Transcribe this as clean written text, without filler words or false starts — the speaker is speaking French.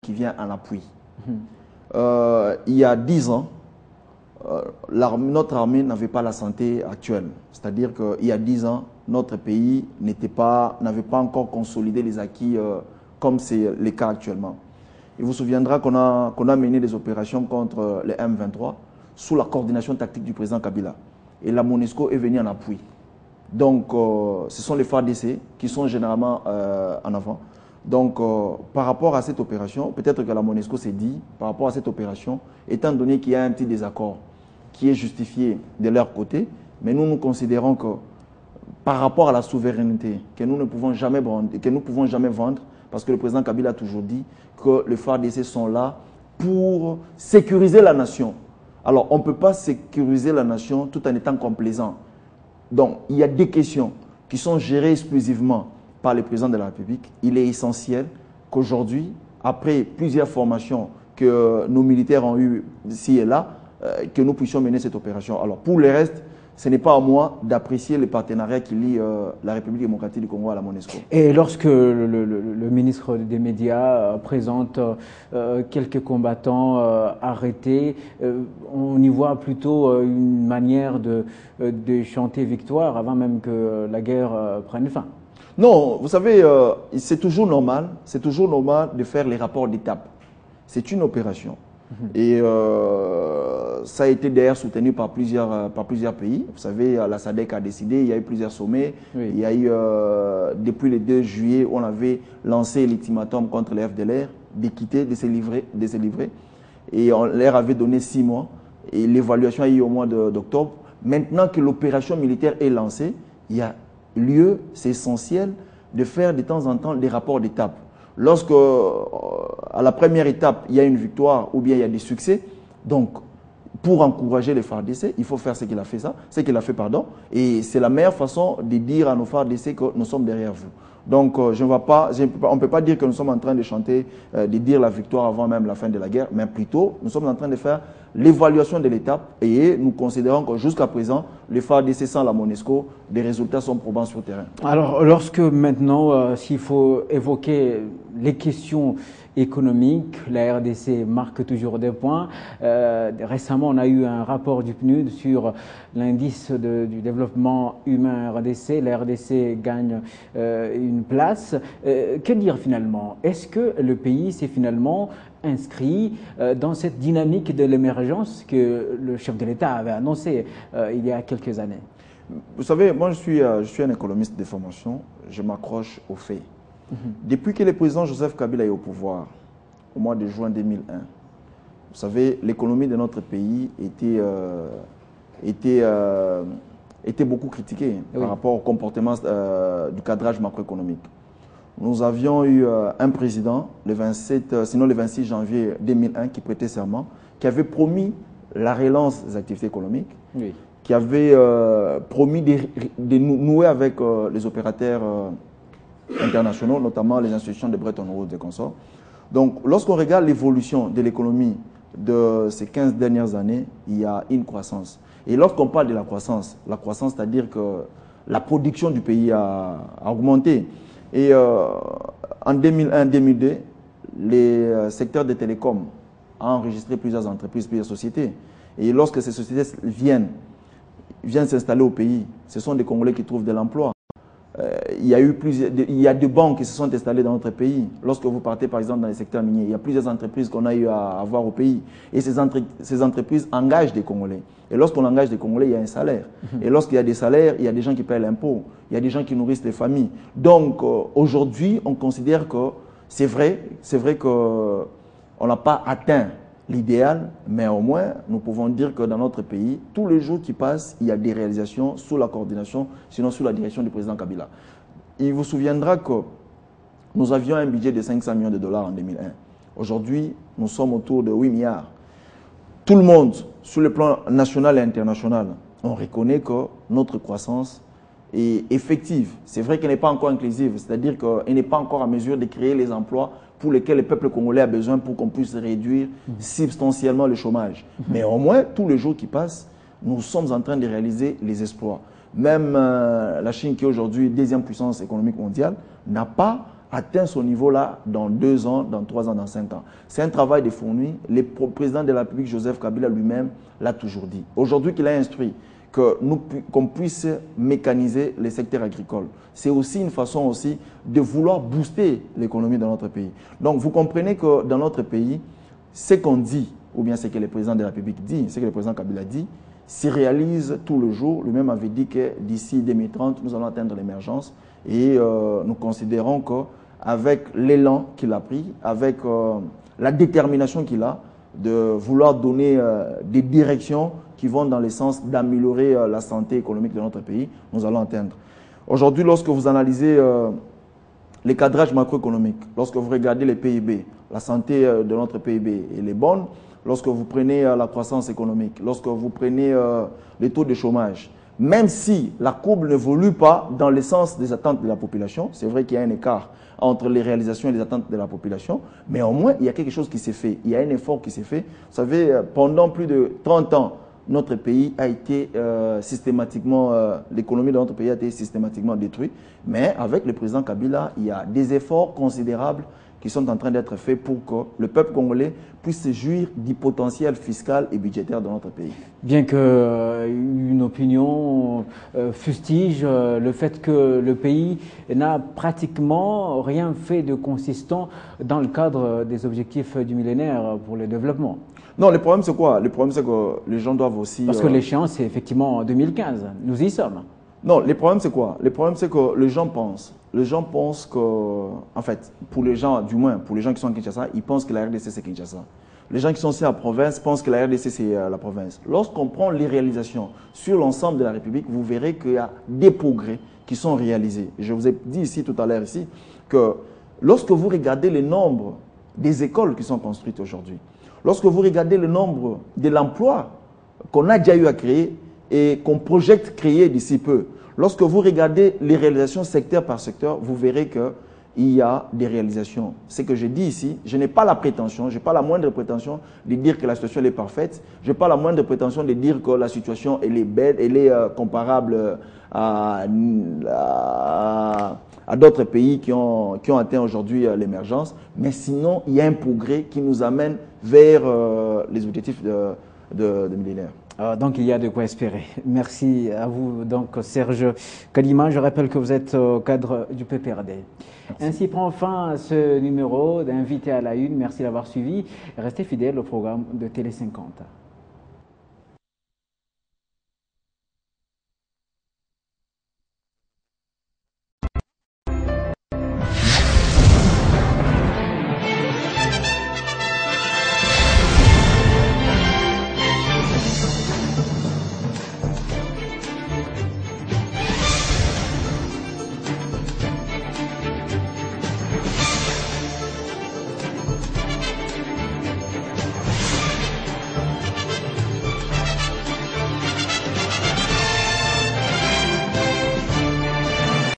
qui vient en appui. Il y a 10 ans, notre armée n'avait pas la santé actuelle. C'est-à-dire qu'il y a 10 ans, notre pays n'avait pas encore consolidé les acquis comme c'est le cas actuellement. Il vous souviendra qu'on a mené des opérations contre les M23 sous la coordination tactique du président Kabila. Et la MONUSCO est venue en appui. Donc, ce sont les FARDC qui sont généralement en avant. Donc, par rapport à cette opération, peut-être que la MONUSCO s'est dit, par rapport à cette opération, étant donné qu'il y a un petit désaccord qui est justifié de leur côté, mais nous considérons que par rapport à la souveraineté que nous ne pouvons jamais vendre, parce que le président Kabila a toujours dit que les FARDC sont là pour sécuriser la nation. Alors, on ne peut pas sécuriser la nation tout en étant complaisant. Donc, il y a des questions qui sont gérées exclusivement par le président de la République. Il est essentiel qu'aujourd'hui, après plusieurs formations que nos militaires ont eues ici et là, que nous puissions mener cette opération. Alors, pour le reste, ce n'est pas à moi d'apprécier les partenariats qui lient la République démocratique du Congo à la MONUSCO. Et lorsque le ministre des Médias présente quelques combattants arrêtés, on y voit plutôt une manière de chanter victoire avant même que la guerre prenne fin. Non, vous savez, c'est toujours normal de faire les rapports d'étape. C'est une opération. Et ça a été d'ailleurs soutenu par plusieurs pays. Vous savez, la SADC a décidé, il y a eu plusieurs sommets. Oui. Il y a eu, depuis le 2 juillet, on avait lancé l'ultimatum contre les FDLR de quitter, de se livrer. Et on leur avait donné 6 mois. Et l'évaluation a eu au mois d'octobre. Maintenant que l'opération militaire est lancée, il y a lieu, c'est essentiel, de faire de temps en temps des rapports d'étape. Lorsque, à la première étape, il y a une victoire ou bien il y a des succès, donc, pour encourager les FARDC, il faut faire ce qu'il a fait, et c'est la meilleure façon de dire à nos FARDC que nous sommes derrière vous. Donc, on ne peut pas dire que nous sommes en train de chanter, de dire la victoire avant même la fin de la guerre, mais plutôt, nous sommes en train de faire l'évaluation de l'étape et nous considérons que jusqu'à présent, les FARDC sans la MONUSCO, des résultats sont probants sur le terrain. Alors, lorsque maintenant, s'il faut évoquer les questions économiques, la RDC marque toujours des points. Récemment, on a eu un rapport du PNUD sur l'indice du développement humain RDC. La RDC gagne une place. Que dire finalement? Est-ce que le pays s'est finalement inscrit dans cette dynamique de l'émergence que le chef de l'État avait annoncé il y a quelques années? Vous savez, moi je suis un économiste de formation, je m'accroche aux faits. Depuis que le président Joseph Kabila est au pouvoir, au mois de juin 2001, vous savez, l'économie de notre pays était beaucoup critiquée par rapport au comportement du cadrage macroéconomique. Nous avions eu un président, le 26 janvier 2001, qui prêtait serment, qui avait promis la relance des activités économiques, qui avait promis de nouer avec les opérateurs internationaux, notamment les institutions de Bretton Woods et consorts. Donc, lorsqu'on regarde l'évolution de l'économie de ces 15 dernières années, il y a une croissance. Et lorsqu'on parle de la croissance, c'est-à-dire que la production du pays a augmenté. Et en 2001-2002, les secteurs des télécoms ont enregistré plusieurs entreprises, plusieurs sociétés. Et lorsque ces sociétés viennent s'installer au pays, ce sont des Congolais qui trouvent de l'emploi. Il y a des banques qui se sont installées dans notre pays. Lorsque vous partez par exemple dans les secteurs miniers, il y a plusieurs entreprises qu'on a eu à avoir au pays. Et ces entreprises engagent des Congolais. Et lorsqu'on engage des Congolais, il y a un salaire. Et lorsqu'il y a des salaires, il y a des gens qui paient l'impôt. Il y a des gens qui nourrissent les familles. Donc aujourd'hui, on considère que c'est vrai qu'on n'a pas atteint l'idéal, mais au moins, nous pouvons dire que dans notre pays, tous les jours qui passent, il y a des réalisations sous la coordination, sinon sous la direction du président Kabila. Il vous souviendra que nous avions un budget de 500 millions de dollars en 2001. Aujourd'hui, nous sommes autour de 8 milliards. Tout le monde, sur le plan national et international, on reconnaît que notre croissance est effective. C'est vrai qu'elle n'est pas encore inclusive, c'est-à-dire qu'elle n'est pas encore à mesure de créer les emplois pour lesquels le peuple congolais a besoin pour qu'on puisse réduire substantiellement le chômage. Mais au moins, tous les jours qui passent, nous sommes en train de réaliser les exploits. Même la Chine, qui est aujourd'hui deuxième puissance économique mondiale, n'a pas atteint ce niveau-là dans 2 ans, dans 3 ans, dans 5 ans. C'est un travail de fourni. Le président de la République, Joseph Kabila lui-même, l'a toujours dit. Aujourd'hui qu'il a instruit qu'on puisse mécaniser les secteurs agricoles. C'est aussi une façon aussi de vouloir booster l'économie de notre pays. Donc vous comprenez que dans notre pays, ce qu'on dit, ou bien ce que le président de la République dit, ce que le président Kabila dit, s'y réalise tout le jour. Lui-même avait dit que d'ici 2030, nous allons atteindre l'émergence. Et nous considérons qu'avec l'élan qu'il a pris, avec la détermination qu'il a de vouloir donner des directions qui vont dans le sens d'améliorer la santé économique de notre pays, nous allons atteindre. Aujourd'hui, lorsque vous analysez les cadrages macroéconomiques, lorsque vous regardez les PIB, la santé de notre PIB, elle est bonne. Lorsque vous prenez la croissance économique, lorsque vous prenez les taux de chômage, même si la courbe n'évolue pas dans le sens des attentes de la population, c'est vrai qu'il y a un écart entre les réalisations et les attentes de la population, mais au moins, il y a quelque chose qui s'est fait, il y a un effort qui s'est fait. Vous savez, pendant plus de 30 ans, notre pays a été systématiquement, l'économie de notre pays a été systématiquement détruite, mais avec le président Kabila, il y a des efforts considérables qui sont en train d'être faits pour que le peuple congolais puisse se jouir du potentiel fiscal et budgétaire de notre pays. Bien qu'une opinion fustige le fait que le pays n'a pratiquement rien fait de consistant dans le cadre des objectifs du millénaire pour le développement. Non, le problème c'est quoi? Le problème c'est que les gens doivent aussi... Parce que l'échéance c'est effectivement en 2015, nous y sommes. Non, le problème c'est quoi? Le problème c'est que les gens pensent que, en fait, pour les gens, du moins pour les gens qui sont à Kinshasa, ils pensent que la RDC c'est Kinshasa. Les gens qui sont aussi à la province pensent que la RDC c'est la province. Lorsqu'on prend les réalisations sur l'ensemble de la République, vous verrez qu'il y a des progrès qui sont réalisés. Je vous ai dit ici tout à l'heure ici que lorsque vous regardez le nombre des écoles qui sont construites aujourd'hui, lorsque vous regardez le nombre de l'emploi qu'on a déjà eu à créer et qu'on projette créer d'ici peu, lorsque vous regardez les réalisations secteur par secteur, vous verrez qu'il y a des réalisations. Ce que je dis ici, je n'ai pas la prétention, je n'ai pas la moindre prétention de dire que la situation est parfaite. Je n'ai pas la moindre prétention de dire que la situation elle est belle, elle est comparable à d'autres pays qui ont atteint aujourd'hui l'émergence. Mais sinon, il y a un progrès qui nous amène vers les objectifs de millénaire. Donc il y a de quoi espérer. Merci à vous, donc Serge Kadima. Je rappelle que vous êtes au cadre du PPRD. Merci. Ainsi prend fin ce numéro d'Invité à la Une. Merci d'avoir suivi. Restez fidèles au programme de Télé 50.